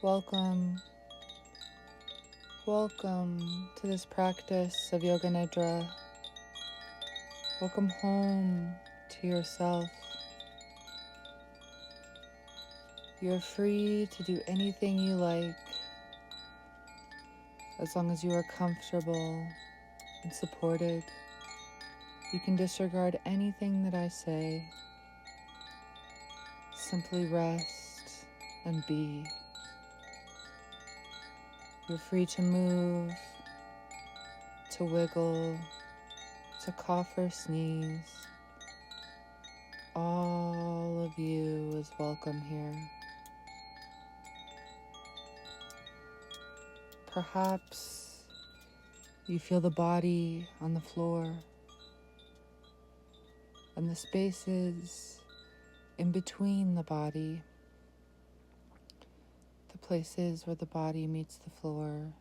Welcome to this practice of Yoga Nidrā. Welcome home to yourself. You're free to do anything you like as long as you are comfortable and supported. You can disregard anything that I say. Simply rest and be. You're free to move, to wiggle, to cough or sneeze. All of you is welcome here. Perhaps you feel the body on the floor and the spaces in between the body. The places where the body meets the floor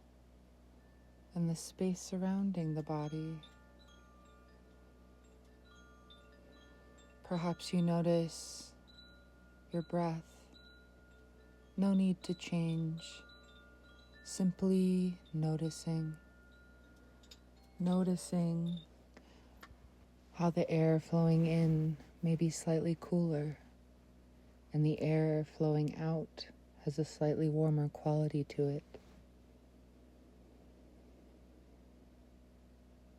and the space surrounding the body. Perhaps you notice your breath. No need to change. Simply noticing how the air flowing in may be slightly cooler and the air flowing out has a slightly warmer quality to it.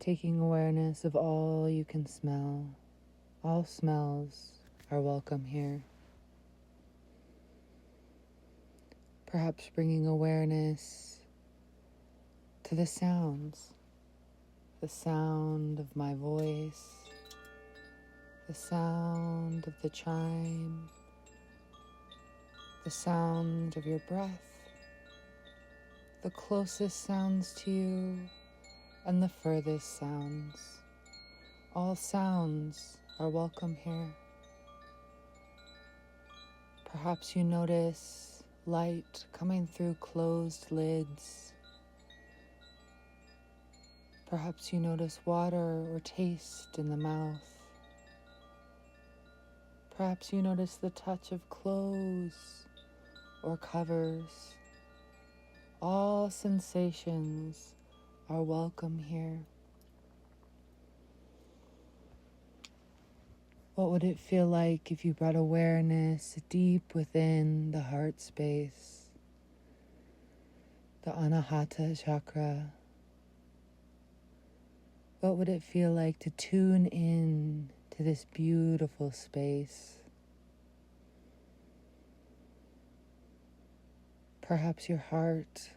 Taking awareness of all you can smell. All smells are welcome here. Perhaps bringing awareness to the sounds. The sound of my voice. The sound of the chime. The sound of your breath, the closest sounds to you and the furthest sounds. All sounds are welcome here. Perhaps you notice light coming through closed lids. Perhaps you notice water or taste in the mouth. Perhaps you notice the touch of clothes or covers. All sensations are welcome here. What would it feel like if you brought awareness deep within the heart space, the Anahata chakra? What would it feel like to tune in to this beautiful space? Perhaps your heart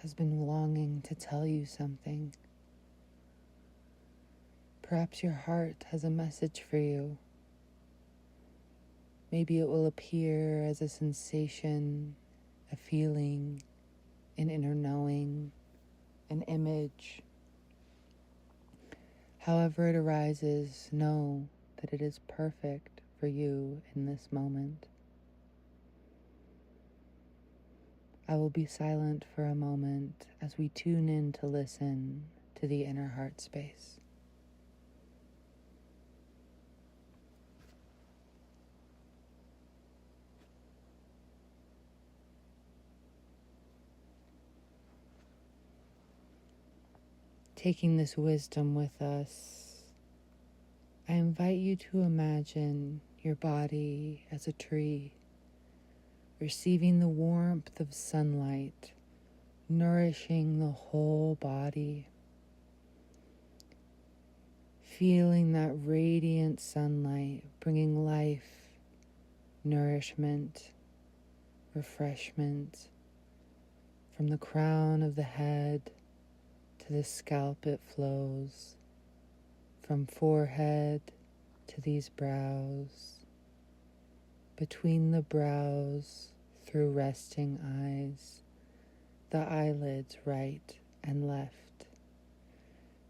has been longing to tell you something. Perhaps your heart has a message for you. Maybe it will appear as a sensation, a feeling, an inner knowing, an image. However it arises, know that it is perfect for you in this moment. I will be silent for a moment as we tune in to listen to the inner heart space. Taking this wisdom with us, I invite you to imagine your body as a tree, receiving the warmth of sunlight, nourishing the whole body. Feeling that radiant sunlight, bringing life, nourishment, refreshment from the crown of the head to the scalp it flows, from forehead to these brows, between the brows through resting eyes, the eyelids right and left.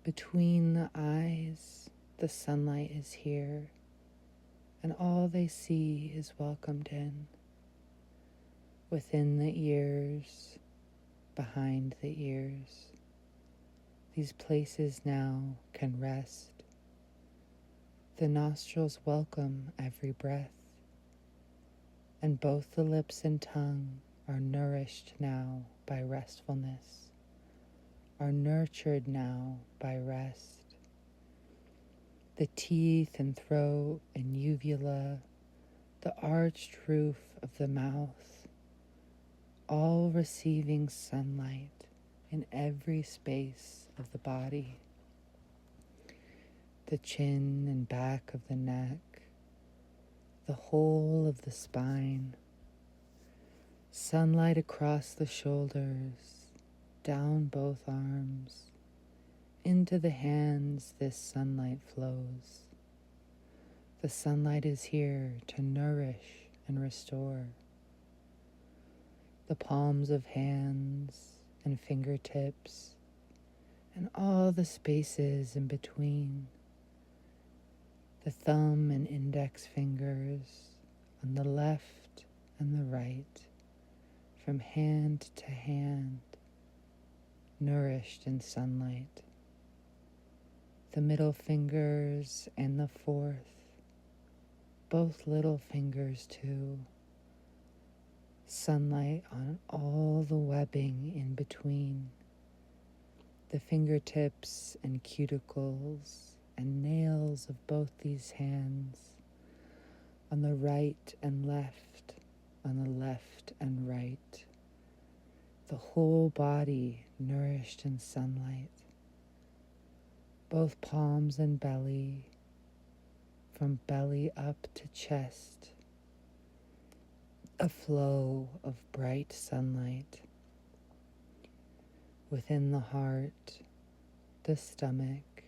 Between the eyes, the sunlight is here, and all they see is welcomed in. Within the ears, behind the ears, these places now can rest. The nostrils welcome every breath, and both the lips and tongue are nourished now by restfulness, are nurtured now by rest. The teeth and throat and uvula, the arched roof of the mouth, all receiving sunlight in every space of the body. The chin and back of the neck, the whole of the spine, sunlight across the shoulders, down both arms, into the hands this sunlight flows. The sunlight is here to nourish and restore. The palms of hands and fingertips and all the spaces in between. The thumb and index fingers on the left and the right, from hand to hand, nourished in sunlight. The middle fingers and the fourth, both little fingers too. Sunlight on all the webbing in between. The fingertips and cuticles and nails of both these hands, on the right and left, on the left and right. The whole body nourished in sunlight. Both palms and belly, from belly up to chest, a flow of bright sunlight. Within the heart, the stomach,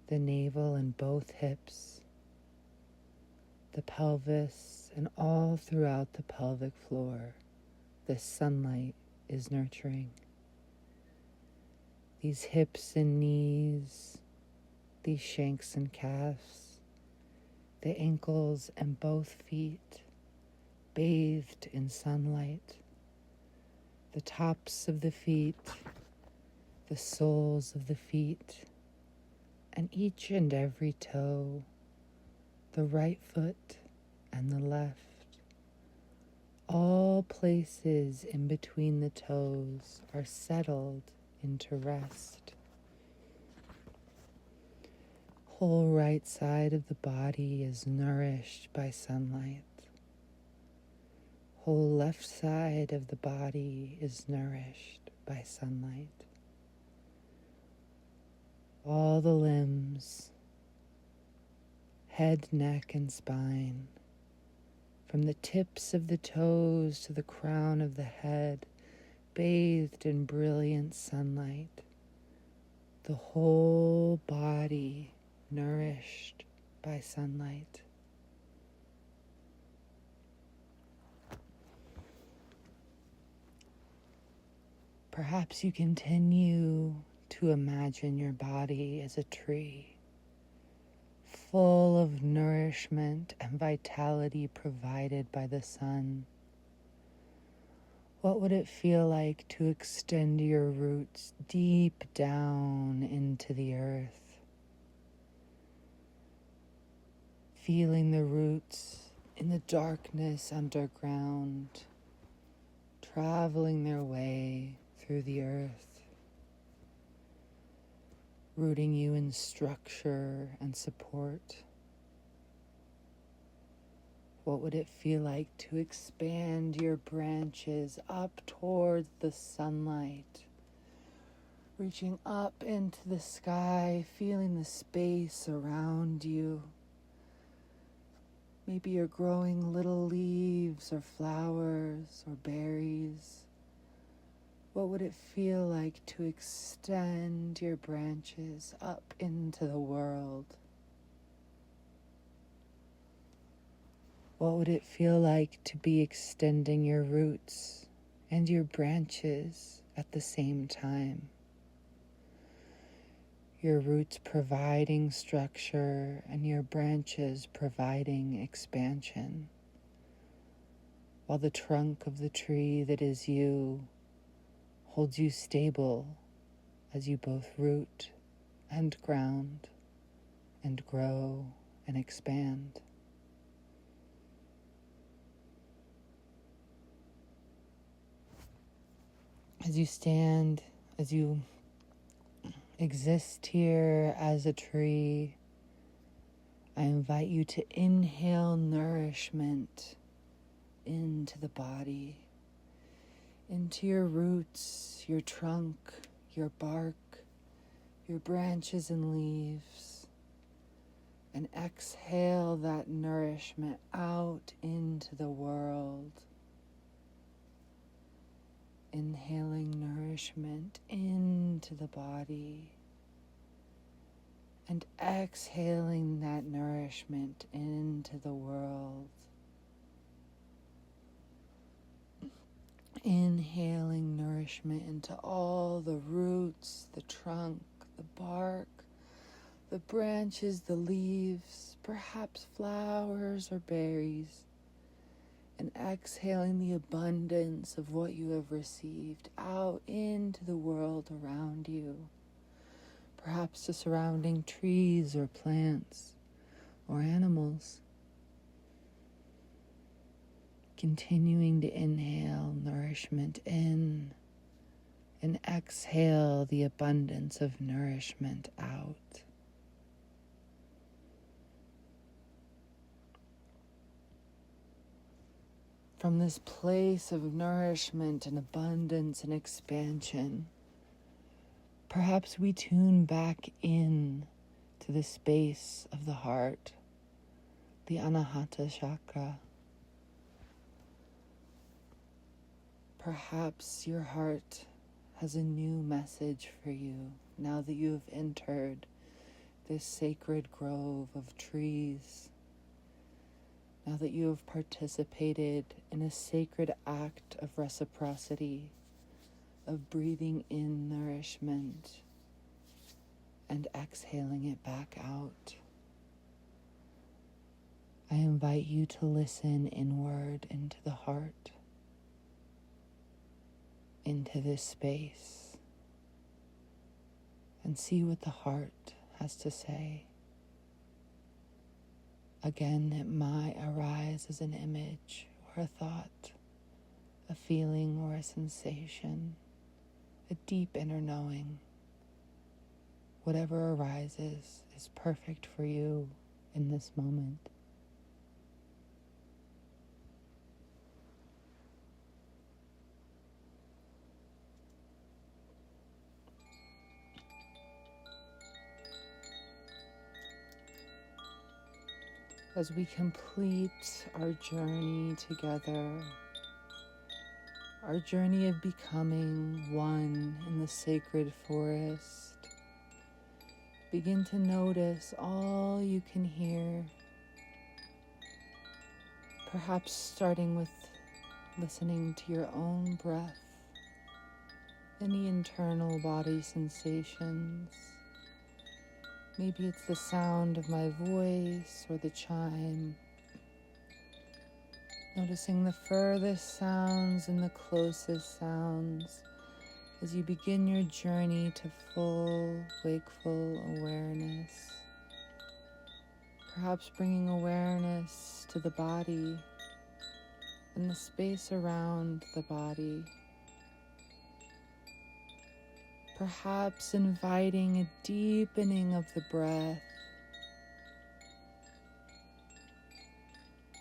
the navel and both hips, the pelvis, and all throughout the pelvic floor, the sunlight is nurturing. These hips and knees, these shanks and calves, the ankles and both feet, bathed in sunlight, the tops of the feet, the soles of the feet, and each and every toe, the right foot and the left. All places in between the toes are settled into rest. Whole right side of the body is nourished by sunlight. Whole left side of the body is nourished by sunlight. All the limbs, head, neck, and spine, from the tips of the toes to the crown of the head, bathed in brilliant sunlight. The whole body nourished by sunlight. Perhaps you continue to imagine your body as a tree, full of nourishment and vitality provided by the sun. What would it feel like to extend your roots deep down into the earth? Feeling the roots in the darkness underground, traveling their way through the earth, rooting you in structure and support. What would it feel like to expand your branches up towards the sunlight, reaching up into the sky, feeling the space around you? Maybe you're growing little leaves or flowers or berries. What would it feel like to extend your branches up into the world? What would it feel like to be extending your roots and your branches at the same time? Your roots providing structure and your branches providing expansion, while the trunk of the tree that is you holds you stable as you both root and ground and grow and expand. As you stand, as you exist here as a tree, I invite you to inhale nourishment into the body, into your roots, your trunk, your bark, your branches and leaves, and exhale that nourishment out into the world. Inhaling nourishment into the body and exhaling that nourishment into the world. Inhaling nourishment into all the roots, the trunk, the bark, the branches, the leaves, perhaps flowers or berries, and exhaling the abundance of what you have received out into the world around you, perhaps the surrounding trees or plants or animals. Continuing to inhale nourishment in and exhale the abundance of nourishment out. From this place of nourishment and abundance and expansion, perhaps we tune back in to the space of the heart, the Anahata chakra. Perhaps your heart has a new message for you now that you have entered this sacred grove of trees. Now that you have participated in a sacred act of reciprocity, of breathing in nourishment and exhaling it back out, I invite you to listen inward into the heart, into this space, and see what the heart has to say. Again, it might arise as an image or a thought, a feeling or a sensation, a deep inner knowing. Whatever arises is perfect for you in this moment. As we complete our journey together, our journey of becoming one in the sacred forest, begin to notice all you can hear, perhaps starting with listening to your own breath, any internal body sensations. Maybe it's the sound of my voice or the chime. Noticing the furthest sounds and the closest sounds as you begin your journey to full, wakeful awareness. Perhaps bringing awareness to the body and the space around the body. Perhaps inviting a deepening of the breath,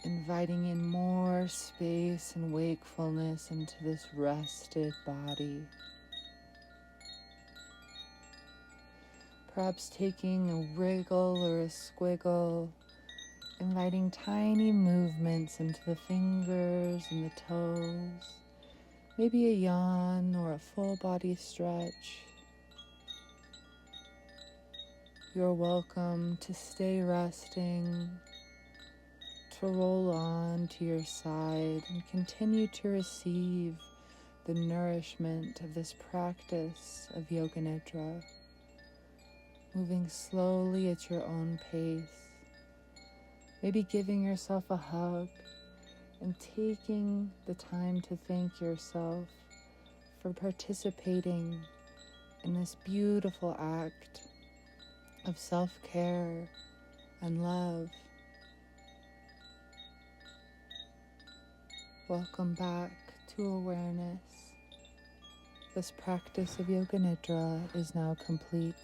inviting in more space and wakefulness into this rested body. Perhaps taking a wriggle or a squiggle, inviting tiny movements into the fingers and the toes, maybe a yawn or a full body stretch. You're welcome to stay resting, to roll on to your side and continue to receive the nourishment of this practice of Yoga Nidrā, moving slowly at your own pace, maybe giving yourself a hug and taking the time to thank yourself for participating in this beautiful act of self-care and love. Welcome back to awareness. This practice of Yoga Nidra is now complete.